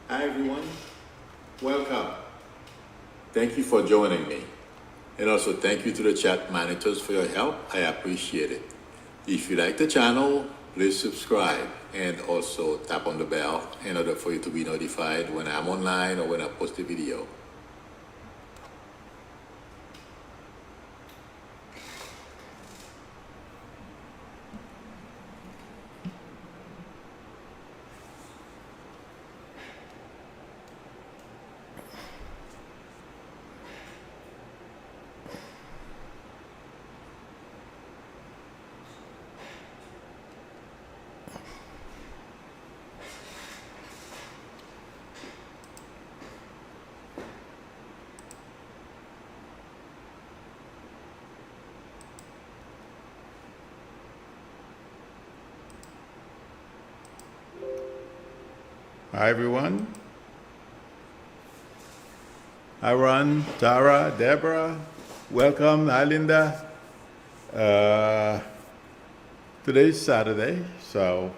Hi everyone, welcome. Thank you for joining me. And also thank you to the chat monitors for your help. I appreciate it. If you like the channel, please subscribe and also tap on the bell in order for you to be notified when I'm online or when I post a video. Hi everyone. Hi Ron, Tara, Deborah. Welcome. Hi Linda. Today's Saturday, so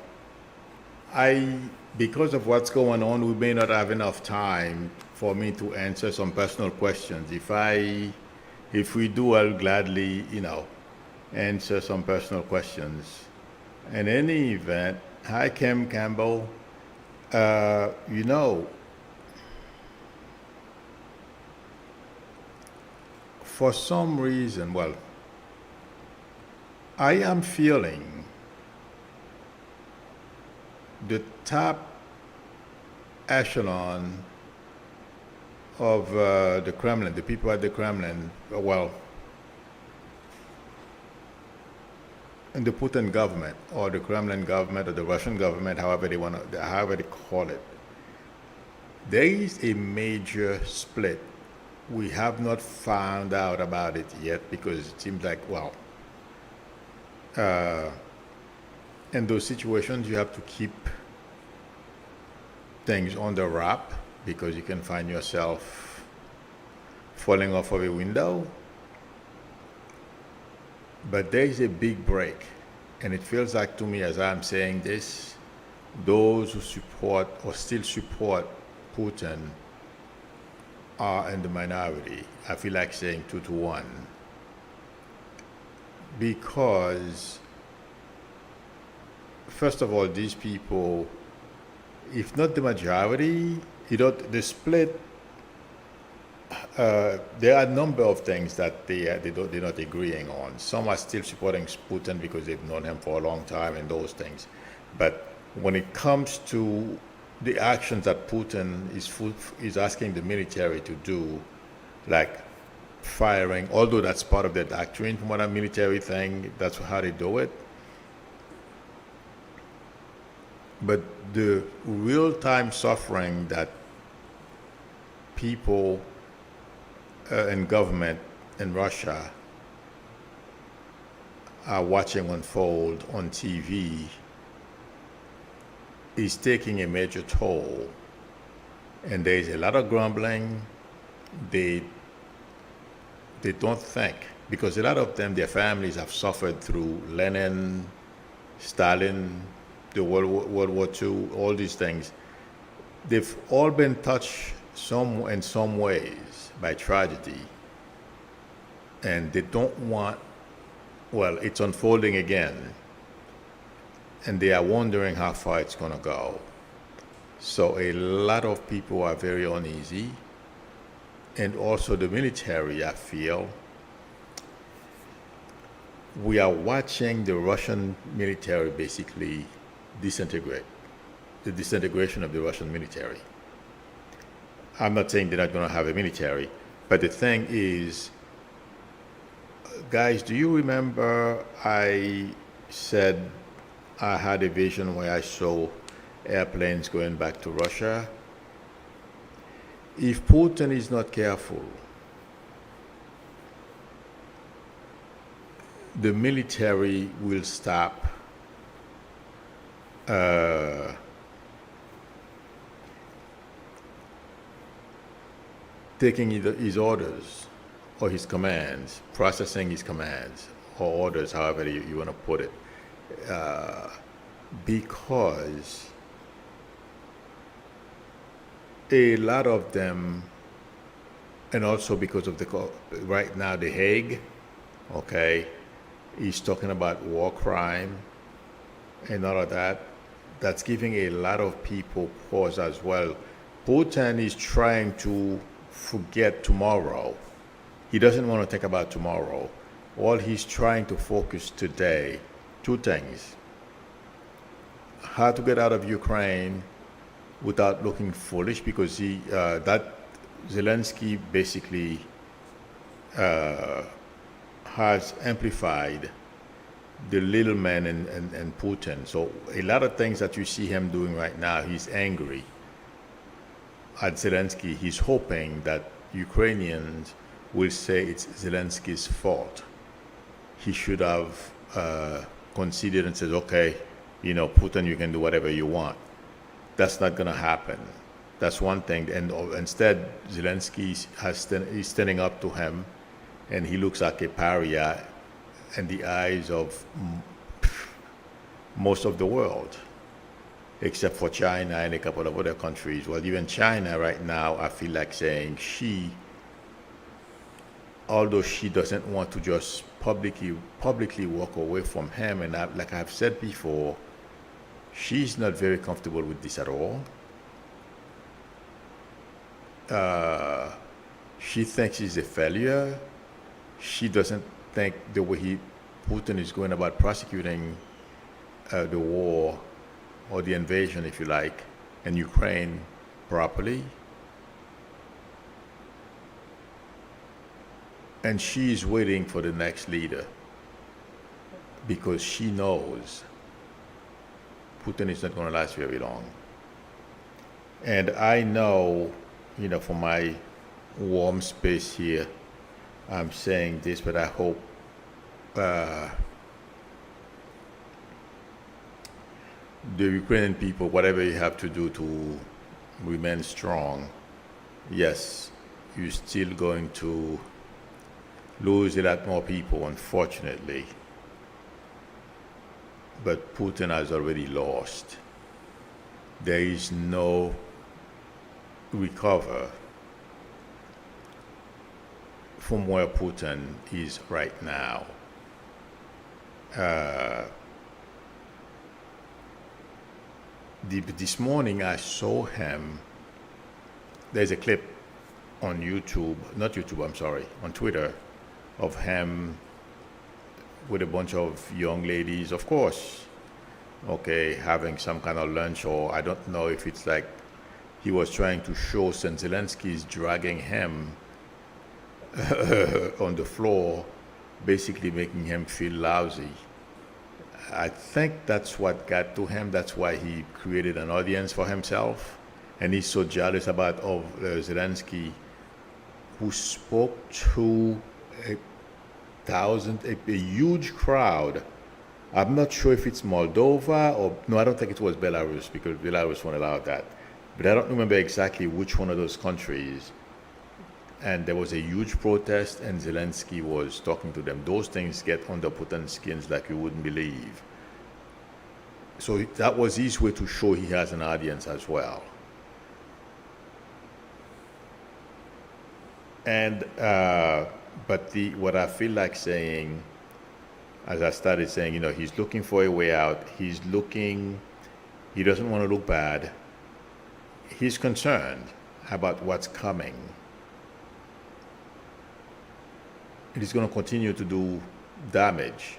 because of what's going on, we may not have enough time for me to answer some personal questions. If we do, I'll gladly, answer some personal questions. In any event, hi Kim Campbell. You know, for some reason, well, I am feeling the top echelon of the Kremlin, the people at the Kremlin, well, in the Putin government or the Kremlin government or the Russian government, however they call it, there is a major split. We have not found out about it yet because it seems like, well, in those situations you have to keep things on the wrap because you can find yourself falling off of a window. But there is a big break, and it feels like to me as I'm saying this, those who support or still support Putin are in the minority. I feel like saying 2-1. Because, first of all, these people, if not the majority, the split, there are a number of things that they're not agreeing on. Some are still supporting Putin because they've known him for a long time and those things. But when it comes to the actions that Putin is asking the military to do, like firing, although that's part of the doctrine from what a military thing, that's how they do it. But the real-time suffering that people in government in Russia are watching unfold on TV is taking a major toll. And there's a lot of grumbling. They don't think, because a lot of them, their families have suffered through Lenin, Stalin, the World War II, all these things. They've all been touched in some ways by tragedy. And they don't want, well, it's unfolding again. And they are wondering how far it's going to go. So a lot of people are very uneasy. And also the military, I feel. We are watching the Russian military basically disintegrate, the disintegration of the Russian military. I'm not saying they're not going to have a military, but the thing is, guys, do you remember I said I had a vision where I saw airplanes going back to Russia? If Putin is not careful, the military will stop taking either his orders or his commands, processing his commands or orders, however you want to put it, because a lot of them, and also because of right now the Hague, okay, he's talking about war crime and all of that. That's giving a lot of people pause as well. Putin is trying to forget tomorrow. He doesn't want to think about tomorrow. All he's trying to focus today, two things: how to get out of Ukraine without looking foolish, because that Zelensky basically has amplified the little man and Putin. So a lot of things that you see him doing right now, he's angry at Zelensky. He's hoping that Ukrainians will say it's Zelensky's fault. He should have conceded and said, okay, Putin, you can do whatever you want. That's not going to happen. That's one thing. And instead, Zelensky is standing up to him, and he looks like a pariah in the eyes of most of the world, except for China and a couple of other countries. Well, even China right now, I feel like saying although she doesn't want to just publicly walk away from him, and like I've said before, she's not very comfortable with this at all. She thinks he's a failure. She doesn't think the way Putin is going about prosecuting the war, or the invasion, if you like, in Ukraine properly. And she's waiting for the next leader, because she knows Putin is not going to last very long. And I know, for my warm space here, I'm saying this, but I hope the Ukrainian people, whatever you have to do to remain strong, yes, you're still going to lose a lot more people, unfortunately. But Putin has already lost. There is no recover from where Putin is right now. This morning I saw him. There's a clip on on Twitter, of him with a bunch of young ladies, of course, okay, having some kind of lunch, or I don't know if it's like he was trying to show since Zelensky is dragging him on the floor, basically making him feel lousy. I think that's what got to him. That's why he created an audience for himself. And he's so jealous of Zelensky, who spoke to a huge crowd. I'm not sure if it's Moldova or, no, I don't think it was Belarus, because Belarus won't allow that. But I don't remember exactly which one of those countries. And there was a huge protest, and Zelensky was talking to them. Those things get under Putin's skins like you wouldn't believe. So that was his way to show he has an audience as well. And but what I feel like saying, as I started saying, he's looking for a way out. He doesn't want to look bad. He's concerned about what's coming. It is going to continue to do damage.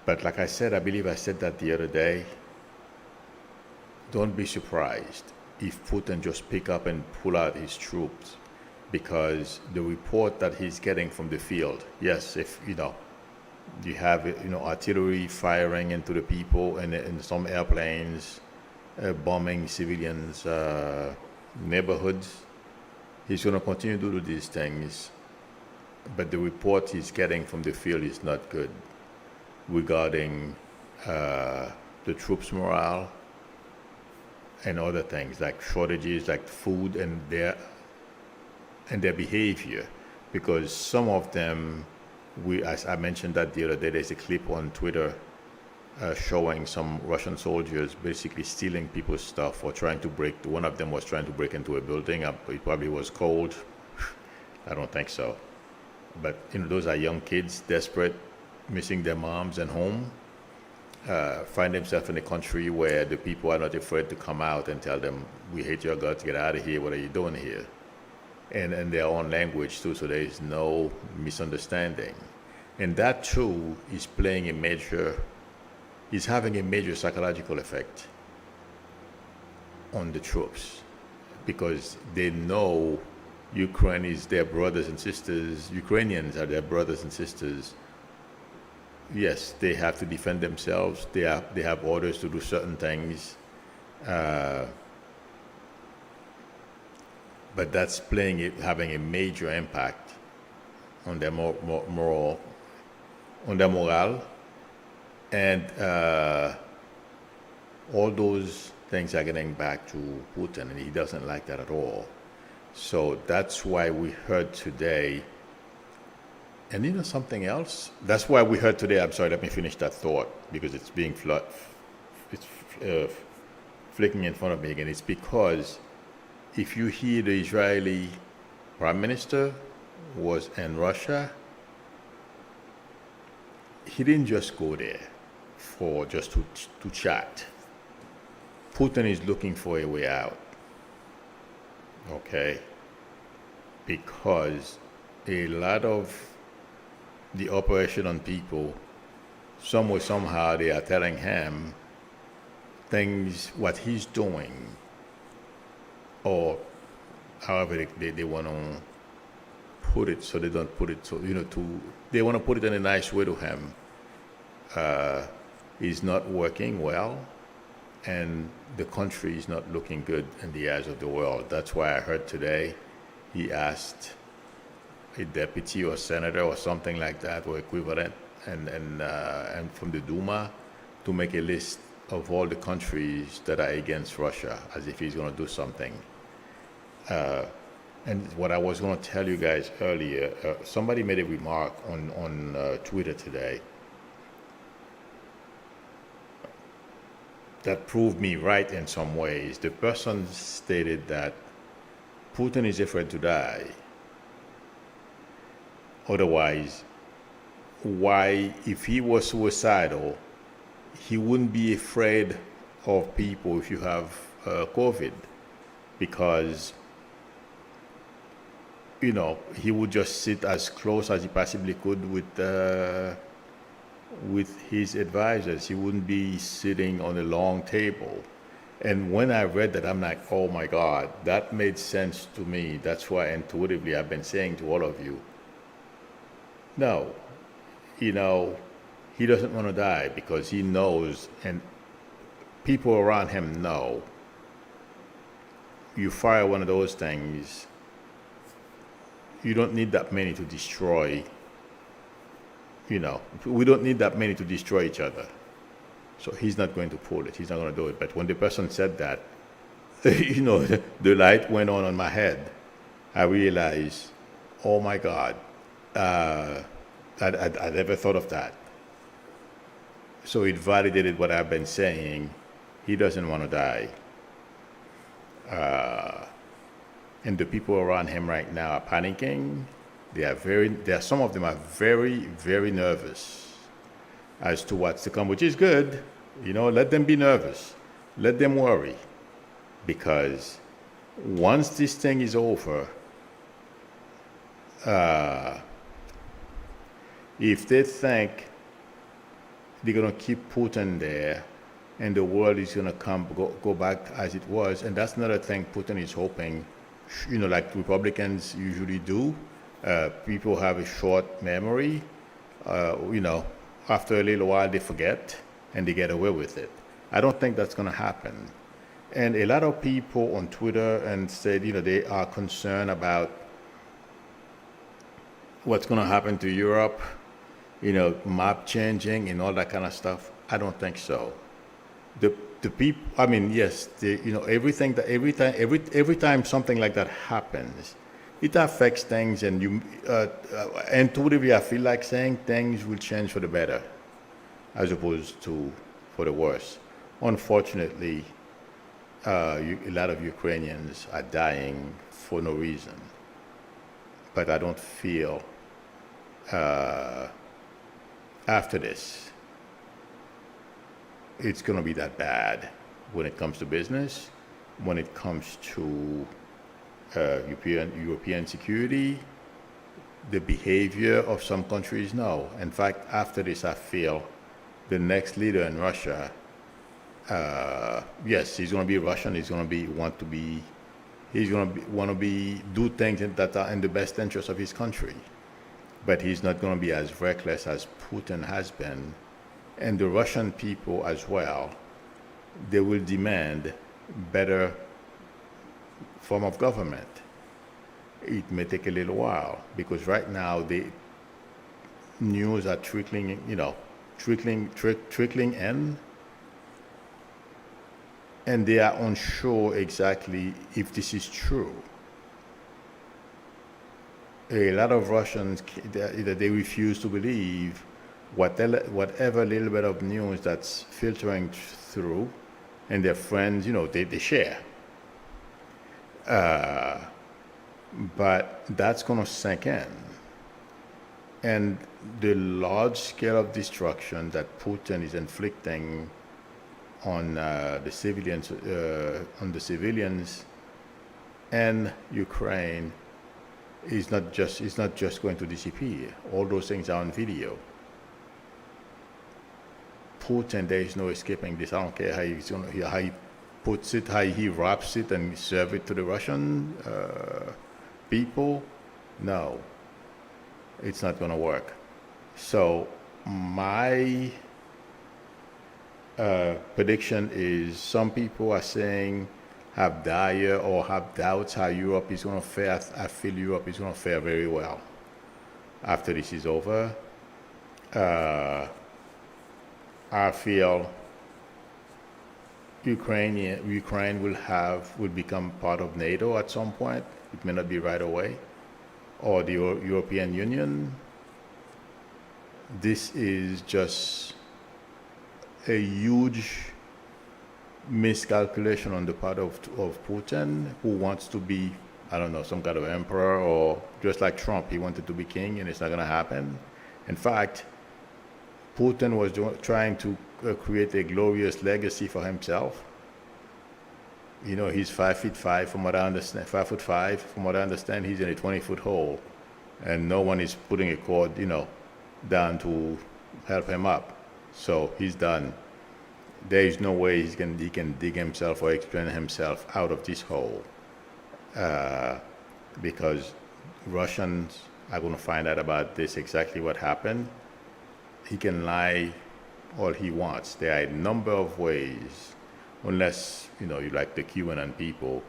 But like I said, I believe I said that the other day, don't be surprised if Putin just pick up and pull out his troops, because the report that he's getting from the field, yes, if you have artillery firing into the people, and some airplanes bombing civilians' neighborhoods, he's going to continue to do these things. But the report he's getting from the field is not good regarding the troops' morale and other things like shortages, like food, and their behavior. Because some of them, as I mentioned that the other day, there's a clip on Twitter showing some Russian soldiers basically stealing people's stuff or trying to break. One of them was trying to break into a building. It probably was cold. I don't think so. But those are young kids, desperate, missing their moms and home, find themselves in a country where the people are not afraid to come out and tell them, "We hate your guts. Get out of here. What are you doing here?" And in their own language too, so there is no misunderstanding. And that too is having a major psychological effect on the troops, because they know Ukraine is their brothers and sisters. Ukrainians are their brothers and sisters. Yes, they have to defend themselves. They have orders to do certain things, but that's having a major impact on their morale, and all those things are getting back to Putin, and he doesn't like that at all. So that's why we heard today, and something else? That's why we heard today, I'm sorry, let me finish that thought, because it's being flicking in front of me again. It's because if you hear the Israeli Prime Minister was in Russia, he didn't just go there for just to chat. Putin is looking for a way out, okay? Because a lot of the operation on people, some way, somehow, they are telling him things, what he's doing, or however they want to put it, so they don't put it, so, they want to put it in a nice way to him. Is not working well, and the country is not looking good in the eyes of the world. That's why I heard today he asked a deputy or senator or something like that, or equivalent, and from the Duma, to make a list of all the countries that are against Russia, as if he's going to do something. And what I was going to tell you guys earlier, somebody made a remark on Twitter today that proved me right in some ways. The person stated that Putin is afraid to die. Otherwise, why, if he was suicidal, he wouldn't be afraid of people if you have COVID, because he would just sit as close as he possibly could with his advisors. He wouldn't be sitting on a long table. And when I read that, I'm like, oh my God, that made sense to me. That's why intuitively I've been saying to all of you, no, he doesn't want to die, because he knows, and people around him know, you fire one of those things, you don't need that many to destroy. We don't need that many to destroy each other. So he's not going to pull it. He's not going to do it. But when the person said that, the light went on my head. I realized, oh my God, I never thought of that. So it validated what I've been saying. He doesn't want to die. And the people around him right now are panicking. Some of them are very, very nervous as to what's to come, which is good. Let them be nervous. Let them worry. Because once this thing is over, if they think they're going to keep Putin there and the world is going to go back as it was, and that's another thing Putin is hoping, like Republicans usually do. People have a short memory. After a little while they forget and they get away with it. I don't think that's going to happen. And a lot of people on Twitter and said, they are concerned about what's going to happen to Europe, map changing and all that kind of stuff. I don't think so. The people, yes, everything that every time something like that happens, it affects things, and intuitively I feel like saying things will change for the better, as opposed to for the worse. Unfortunately, a lot of Ukrainians are dying for no reason. But I don't feel after this it's going to be that bad when it comes to business, when it comes to European security, the behavior of some countries. No. In fact, after this, I feel the next leader in Russia, yes, he's going to be Russian. He's going to do things that are in the best interest of his country. But he's not going to be as reckless as Putin has been. And the Russian people as well, they will demand better form of government. It may take a little while because right now the news are trickling in, and they are unsure exactly if this is true. A lot of Russians, they refuse to believe whatever little bit of news that's filtering through, and their friends, they share. But that's going to sink in. And the large scale of destruction that Putin is inflicting on the civilians and Ukraine is not just going to disappear. All those things are on video. Putin, there is no escaping this. I don't care how he puts it, how he wraps it and serve it to the Russian people. No, it's not going to work. So my prediction is some people are saying have dire or have doubts how Europe is going to fare. I feel Europe is going to fare very well after this is over. I feel Ukraine will become part of NATO at some point. It may not be right away, or the European Union. This is just a huge miscalculation on the part of Putin, who wants to be, I don't know, some kind of emperor, or just like Trump, he wanted to be king, and it's not going to happen. In fact, Putin was trying to create a glorious legacy for himself. He's 5'5" from what I understand. 5'5", from what I understand, he's in a 20-foot hole, and no one is putting a cord, down to help him up. So he's done. There is no way he can dig himself or explain himself out of this hole, because Russians are going to find out about this, exactly what happened. He can lie all he wants. There are a number of ways, unless you like the QAnon people,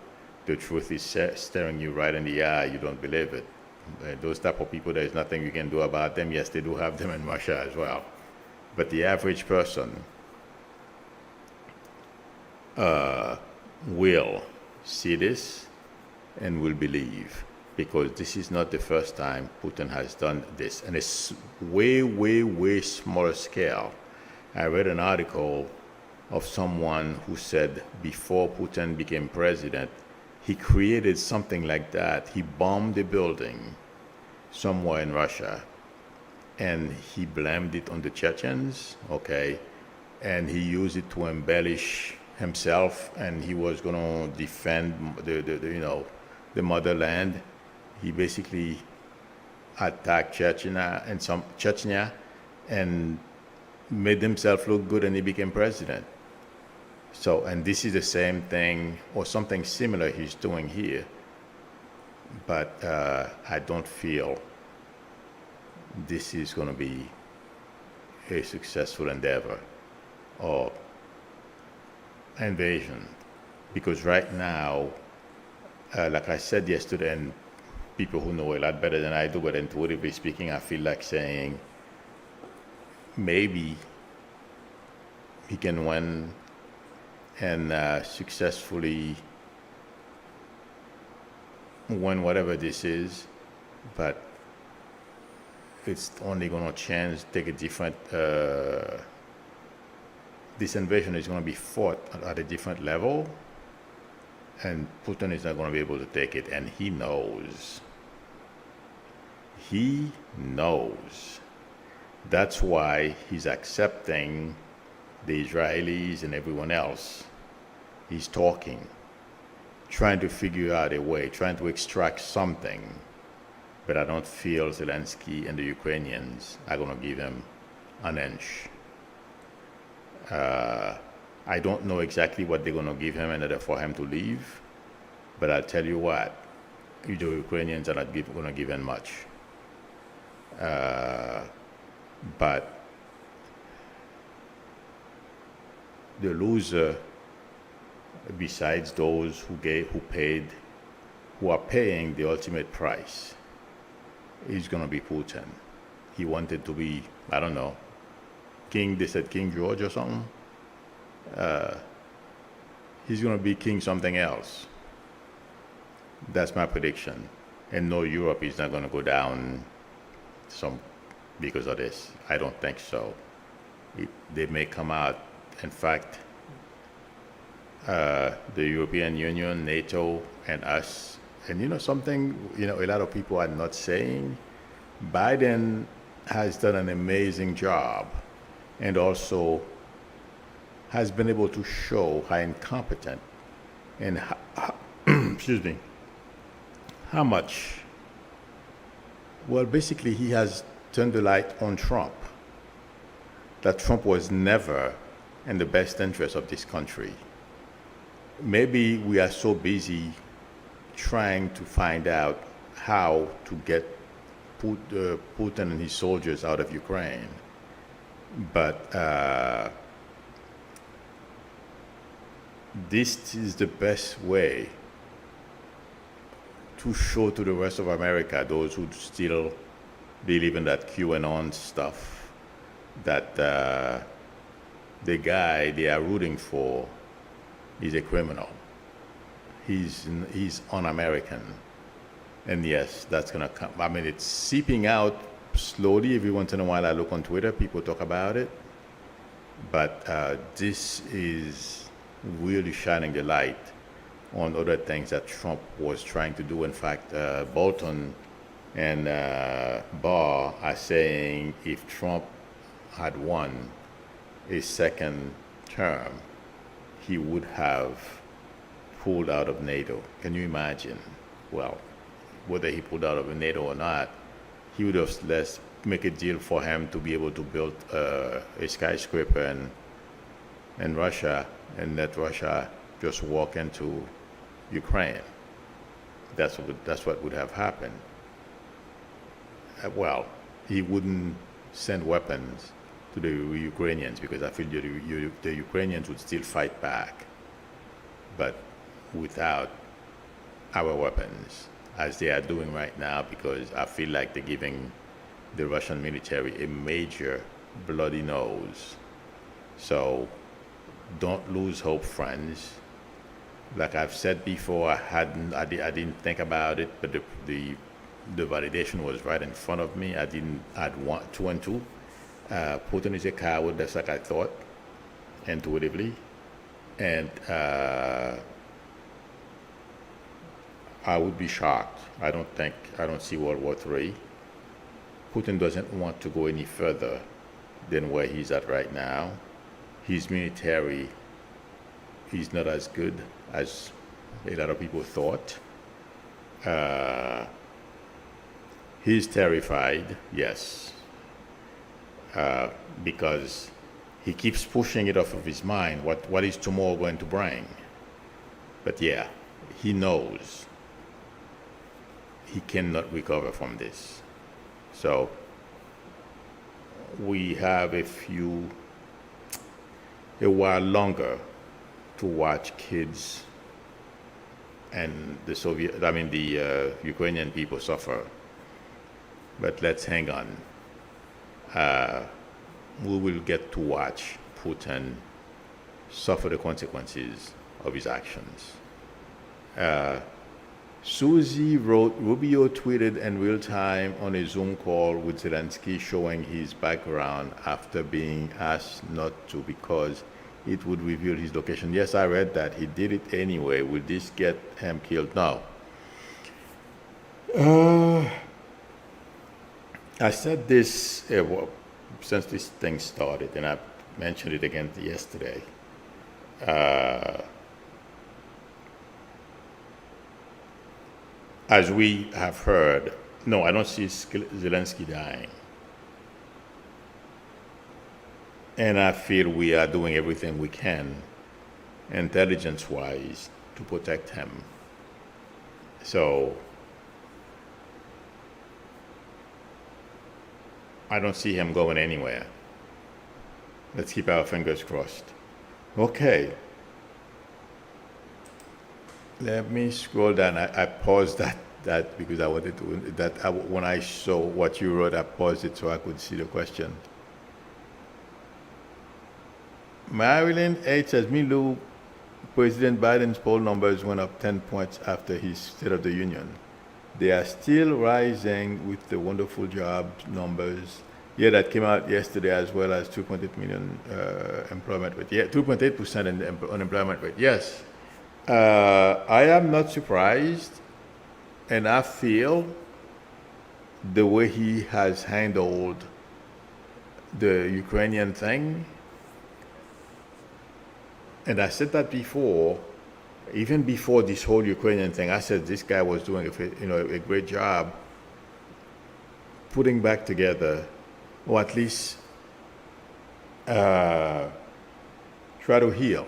the truth is staring you right in the eye, you don't believe it. Those type of people, there's nothing you can do about them. Yes, they do have them in Russia as well, but the average person will see this and will believe, because this is not the first time Putin has done this, and it's way, way, way smaller scale. I read an article of someone who said before Putin became president, he created something like that. He bombed a building somewhere in Russia, and he blamed it on the Chechens, okay, and he used it to embellish himself, and he was going to defend the motherland. He basically attacked Chechnya and made himself look good, and he became president. So, and this is the same thing or something similar he's doing here. But I don't feel this is going to be a successful endeavor or invasion, because right now, like I said yesterday, and people who know a lot better than I do, but intuitively speaking, I feel like saying maybe he can win and successfully win whatever this is, but it's only going to take a different this invasion is going to be fought at a different level, and Putin is not going to be able to take it, and he knows. He knows. That's why he's accepting the Israelis and everyone else. He's talking, trying to figure out a way, trying to extract something. But I don't feel Zelensky and the Ukrainians are going to give him an inch. I don't know exactly what they're going to give him in order for him to leave, but I'll tell you what, the Ukrainians are not going to give him much. But the loser, besides those who are paying the ultimate price, is going to be Putin. He wanted to be, I don't know, King, they said King George or something. He's going to be King something else. That's my prediction. And no, Europe is not going to go down because of this. I don't think so. They may come out. In fact, the European Union, NATO, and us, and something, a lot of people are not saying, Biden has done an amazing job and also has been able to show how incompetent and excuse me, how much, well, basically he has turned the light on Trump, that Trump was never in the best interest of this country. Maybe we are so busy trying to find out how to get Putin and his soldiers out of Ukraine. But this is the best way to show to the rest of America, those who still believe in that QAnon stuff, that the guy they are rooting for is a criminal. He's un-American. And yes, that's going to come. I mean, it's seeping out slowly. Every once in a while I look on Twitter, people talk about it. But this is really shining the light on other things that Trump was trying to do. In fact, Bolton and Barr are saying if Trump had won a second term, he would have pulled out of NATO. Can you imagine? Well, whether he pulled out of NATO or not, he would have let's make a deal for him to be able to build a skyscraper in Russia and let Russia just walk into Ukraine. That's what would have happened. Well, he wouldn't send weapons to the Ukrainians because I feel the Ukrainians would still fight back, but without our weapons, as they are doing right now, because I feel like they're giving the Russian military a major bloody nose. So don't lose hope, friends. Like I've said before, I didn't think about it, but the validation was right in front of me. I'd want 2 and 2. Putin is a coward, that's like I thought, intuitively. And I would be shocked. I don't see World War III. Putin doesn't want to go any further than where he's at right now. His military is not as good as a lot of people thought. He's terrified, yes, because he keeps pushing it off of his mind. What is tomorrow going to bring? But yeah, he knows he cannot recover from this. So we have a while longer to watch kids and the Ukrainian people suffer. But let's hang on. We will get to watch Putin suffer the consequences of his actions. Susie wrote, Rubio tweeted in real time on a Zoom call with Zelensky showing his background after being asked not to because it would reveal his location. Yes, I read that. He did it anyway. Will this get him killed? No. I said this since this thing started, and I mentioned it again yesterday. As we have heard, no, I don't see Zelensky dying. And I feel we are doing everything we can, intelligence-wise, to protect him. So I don't see him going anywhere. Let's keep our fingers crossed. Okay. Let me scroll down. I paused that because I wanted to, when I saw what you wrote, I paused it so I could see the question. Marilyn H. says, Milu, President Biden's poll numbers went up 10 points after his State of the Union. They are still rising with the wonderful jobs numbers. Yeah, that came out yesterday, as well as 2.8 million employment rate. Yeah, 2.8% in unemployment rate. Yes. I am not surprised, and I feel the way he has handled the Ukrainian thing. And I said that before, even before this whole Ukrainian thing. I said this guy was doing a great job putting back together, or at least try to heal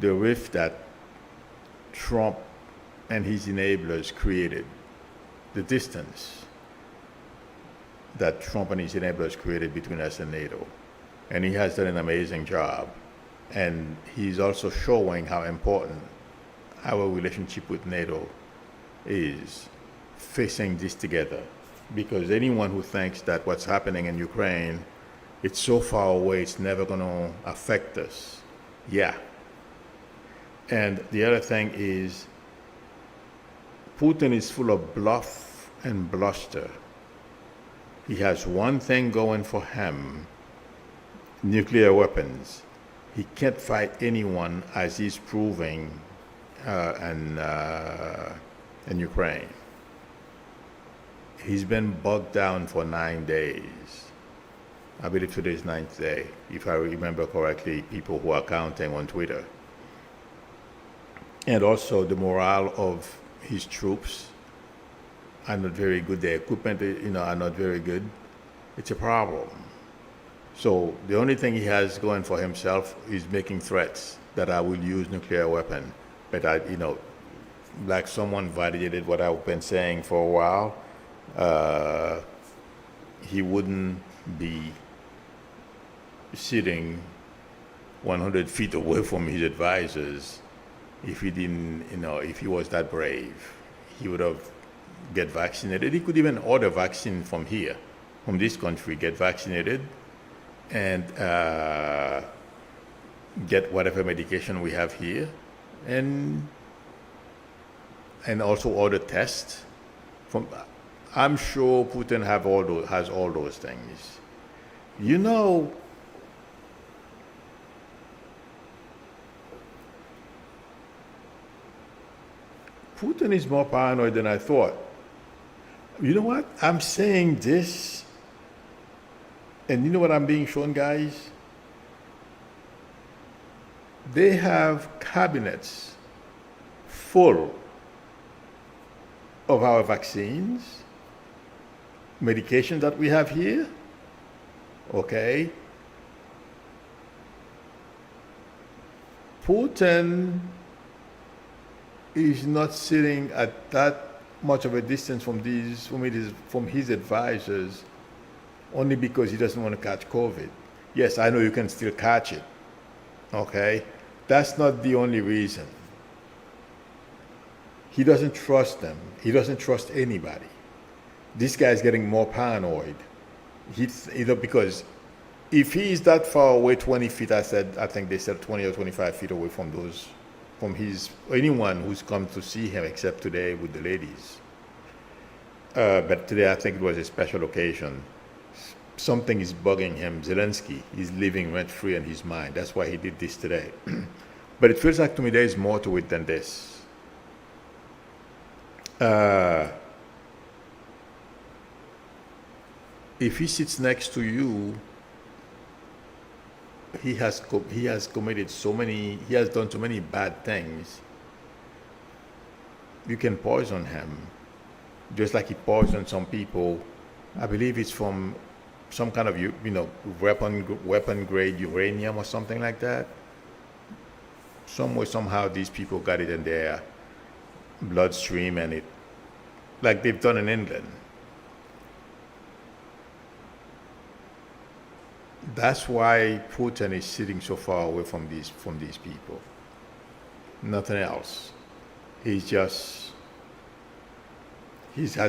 the rift that Trump and his enablers created, the distance that Trump and his enablers created between us and NATO. And he has done an amazing job. And he's also showing how important our relationship with NATO is, facing this together. Because anyone who thinks that what's happening in Ukraine, it's so far away, it's never going to affect us. Yeah. And the other thing is, Putin is full of bluff and bluster. He has one thing going for him: nuclear weapons. He can't fight anyone, as he's proving in Ukraine. He's been bogged down for 9 days. I believe today's 9th day, if I remember correctly, people who are counting on Twitter. And also the morale of his troops are not very good. The equipment, are not very good. It's a problem. So the only thing he has going for himself is making threats that I will use nuclear weapon. But like someone validated what I've been saying for a while, he wouldn't be sitting 100 feet away from his advisors if he didn't, if he was that brave. He would have get vaccinated. He could even order vaccine from here, from this country, get vaccinated, and get whatever medication we have here, and also order tests from. I'm sure Putin has all those things. Putin is more paranoid than I thought. You know what? I'm saying this, and you know what I'm being shown, guys? They have cabinets full of our vaccines, medication that we have here, okay? Putin is not sitting at that much of a distance from his advisors only because he doesn't want to catch COVID. Yes, I know you can still catch it, okay? That's not the only reason. He doesn't trust them. He doesn't trust anybody. This guy is getting more paranoid. Because if he is that far away, 20 feet, I think they said 20 or 25 feet away from anyone who's come to see him, except today with the ladies. But today I think it was a special occasion. something is bugging him. Zelensky is living rent free in his mind. That's why he did this today. But it feels like to me there is more to it than this. If he sits next to you, he has committed so many. He has done so many bad things. You can poison him, just like he poisoned some people. I believe it's from some kind of weapon grade uranium or something like that. Some way, somehow, these people got it in their bloodstream, and it, like they've done in England. That's why Putin is sitting so far away from these people. Nothing else. He has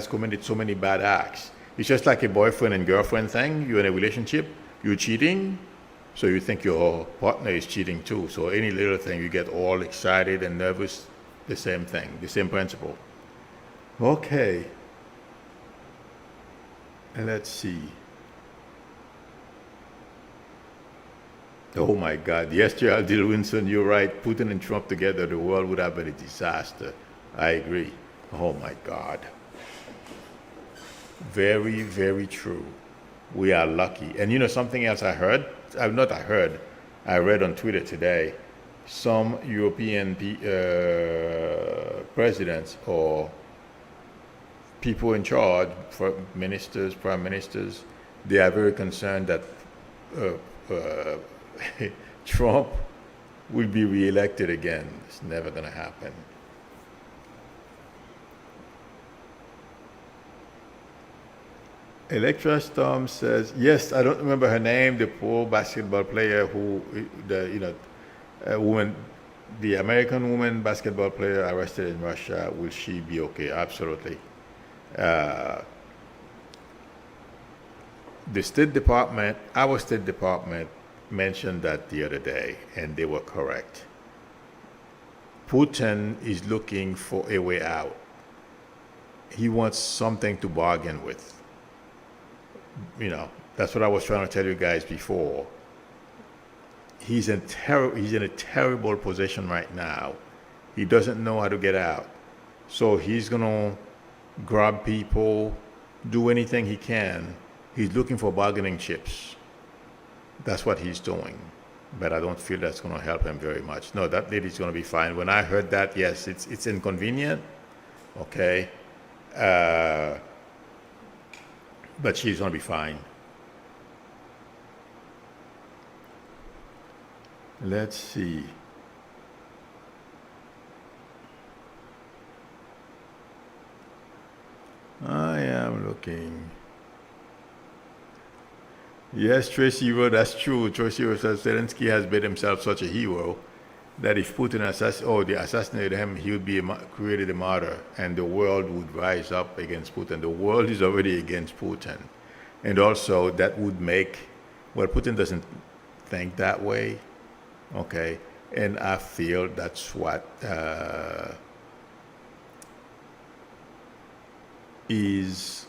committed so many bad acts. It's just like a boyfriend and girlfriend thing. You're in a relationship, you're cheating, so you think your partner is cheating too. So any little thing, you get all excited and nervous. The same thing, the same principle. Okay. And let's see. Oh my God. Yes, Gerald D. Winson, you're right. Putin and Trump together, the world would have been a disaster. I agree. Oh my God. Very, very true. We are lucky. And you know something else I heard? I read on Twitter today. Some European presidents or people in charge, ministers, prime ministers, they are very concerned that Trump will be reelected again. It's never going to happen. Electra Storm says, yes, I don't remember her name, the poor basketball player who, the American woman basketball player arrested in Russia. Will she be okay? Absolutely. The State Department, our State Department, mentioned that the other day, and they were correct. Putin is looking for a way out. He wants something to bargain with. That's what I was trying to tell you guys before. He's in a terrible position right now. He doesn't know how to get out. So he's going to grab people, do anything he can. He's looking for bargaining chips. That's what he's doing. But I don't feel that's going to help him very much. No, that lady's going to be fine. When I heard that, yes, it's inconvenient. Okay. But she's going to be fine. Let's see. I am looking. Yes, Tracy wrote, that's true. Tracy wrote says Zelensky has made himself such a hero that if Putin assassinated him, he would be created a martyr, and the world would rise up against Putin. The world is already against Putin. And also that would make, Putin doesn't think that way, okay? And I feel that's what is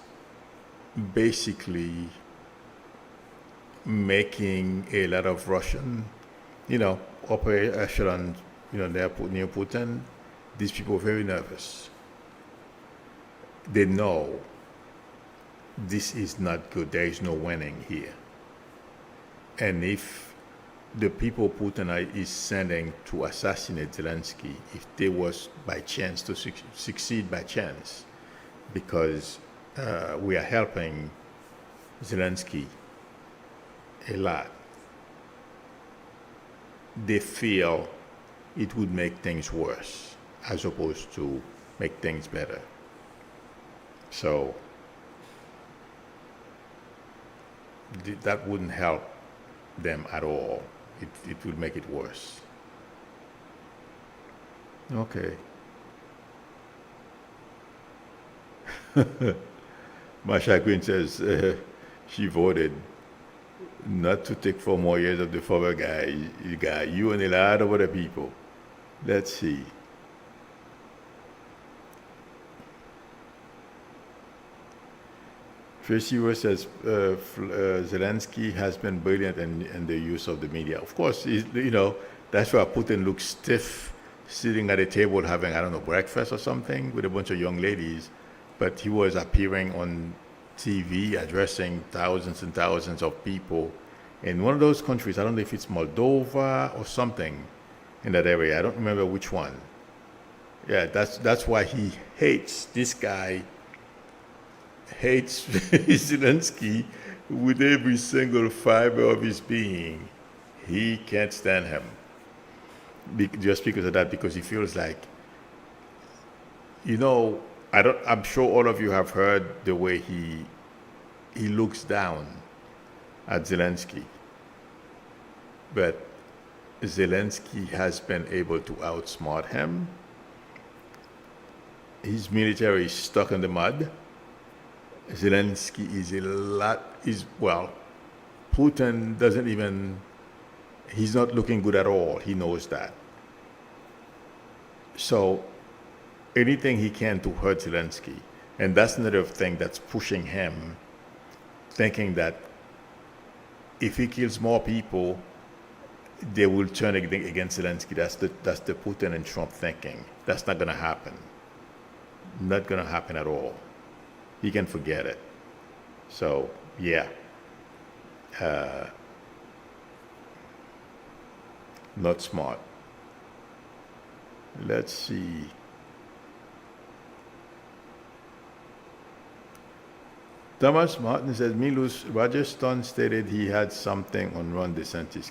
basically making a lot of Russian, upper echelon, near Putin, these people are very nervous. They know this is not good. There is no winning here. And if the people Putin is sending to assassinate Zelensky, if they was by chance to succeed by chance, because we are helping Zelensky a lot, they feel it would make things worse as opposed to make things better. So that wouldn't help them at all. It would make it worse. Okay. Masha Quinn says she voted not to take 4 more years of the former guy, you and a lot of other people. Let's see. Tracy Rose says Zelensky has been brilliant in the use of the media. Of course, that's why Putin looks stiff sitting at a table having, I don't know, breakfast or something with a bunch of young ladies. But he was appearing on TV addressing thousands and thousands of people in one of those countries. I don't know if it's Moldova or something in that area. I don't remember which one. Yeah, that's why he hates this guy. Hates Zelensky with every single fiber of his being. He can't stand him just because of that, because he feels like, I'm sure all of you have heard the way he looks down at Zelensky. But Zelensky has been able to outsmart him. His military is stuck in the mud. Zelensky Putin doesn't even, he's not looking good at all. He knows that. So anything he can to hurt Zelensky. And that's another thing that's pushing him, thinking that if he kills more people, they will turn against Zelensky. That's the Putin and Trump thinking. That's not going to happen. Not going to happen at all. He can forget it. So, yeah. Not smart. Let's see. Thomas Martin says, Milus, Rajasthan stated he had something on Ron DeSantis.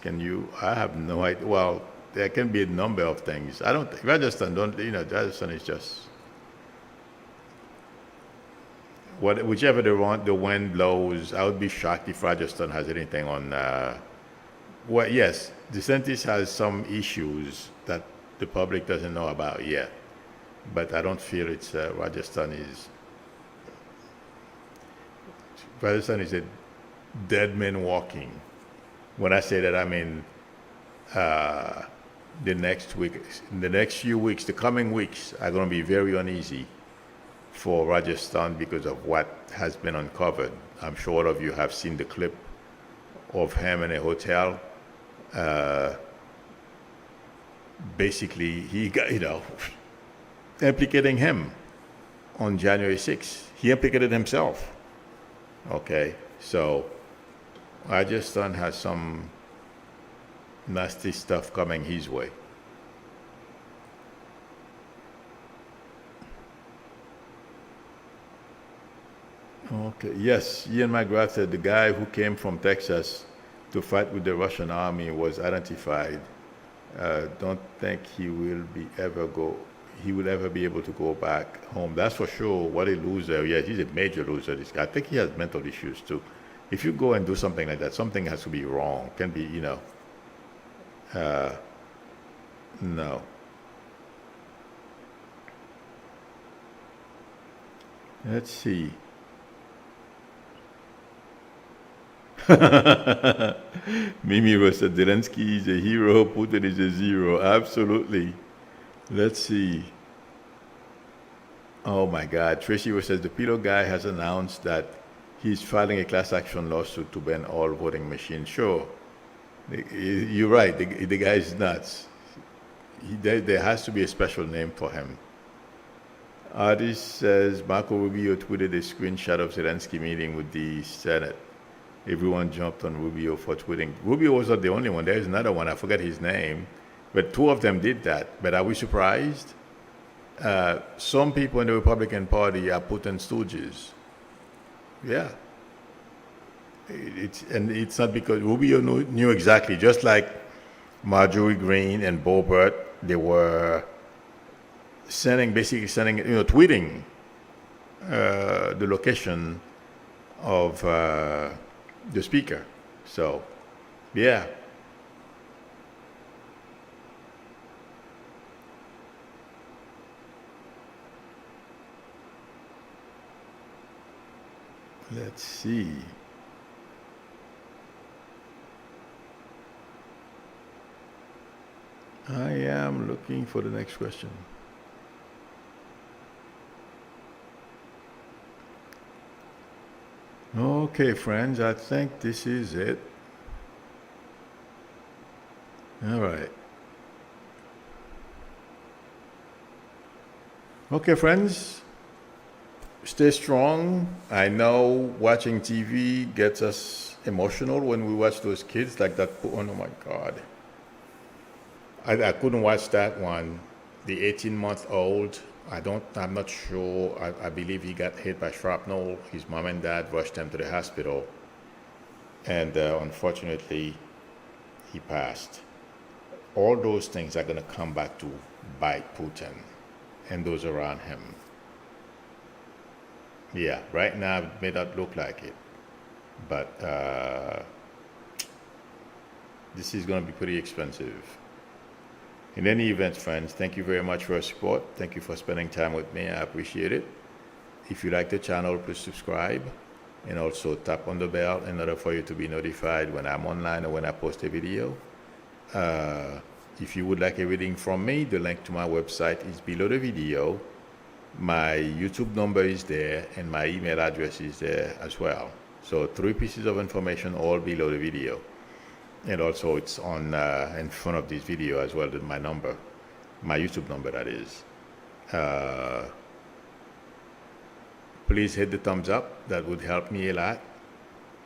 I have no idea. Well, there can be a number of things. I don't think, Rajasthan is just, whichever the wind blows. I would be shocked if Rajasthan has anything on. Yes, DeSantis has some issues that the public doesn't know about yet, but I don't feel it's Rajasthan is a dead man walking. When I say that, I mean the next few weeks, the coming weeks are going to be very uneasy for Rajasthan because of what has been uncovered. I'm sure all of you have seen the clip of him in a hotel. Basically, he got, implicating him on January 6th. He implicated himself. Okay, so Rajasthan has some nasty stuff coming his way. Okay, yes, Ian McGrath said the guy who came from Texas to fight with the Russian army was identified. Don't think he will ever be able to go back home. That's for sure. What a loser. Yes, he's a major loser, this guy. I think he has mental issues too. If you go and do something like that, something has to be wrong. Can be, no. Let's see. Mimi was said Zelensky is a hero, Putin is a zero. Absolutely. Let's see. Oh my God. Tracy was says the Pilo guy has announced that he's filing a class action lawsuit to ban all voting machines. Sure. You're right. The guy is nuts. There has to be a special name for him. Artist says Marco Rubio tweeted a screenshot of Zelensky meeting with the Senate. Everyone jumped on Rubio for tweeting. Rubio was not the only one. There's another one. I forget his name. But two of them did that. But are we surprised? Some people in the Republican Party are Putin stooges. Yeah. It's not because Rubio knew exactly. Just like Marjorie Greene and Bo Burt, they were basically sending, tweeting the location of the speaker. So, yeah. Let's see. I am looking for the next question. Okay, friends, I think this is it. All right. Okay, friends, stay strong. I know watching TV gets us emotional when we watch those kids like that. Oh my God. I couldn't watch that one. The 18-month-old, I'm not sure. I believe he got hit by shrapnel. His mom and dad rushed him to the hospital. And unfortunately, he passed. All those things are going to come back to bite Putin and those around him. Yeah, right now it may not look like it, but this is going to be pretty expensive. In any event, friends, thank you very much for your support. Thank you for spending time with me. I appreciate it. If you like the channel, please subscribe and also tap on the bell in order for you to be notified when I'm online or when I post a video. If you would like a reading from me, the link to my website is below the video. My YouTube number is there and my email address is there as well. So 3 pieces of information all below the video. And also it's on in front of this video as well, my number, my YouTube number that is. Please hit the thumbs up, that would help me a lot.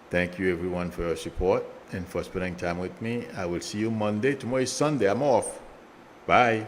Thank you everyone for your support and for spending time with me. I will see you Monday. Tomorrow is Sunday, I'm off. Bye.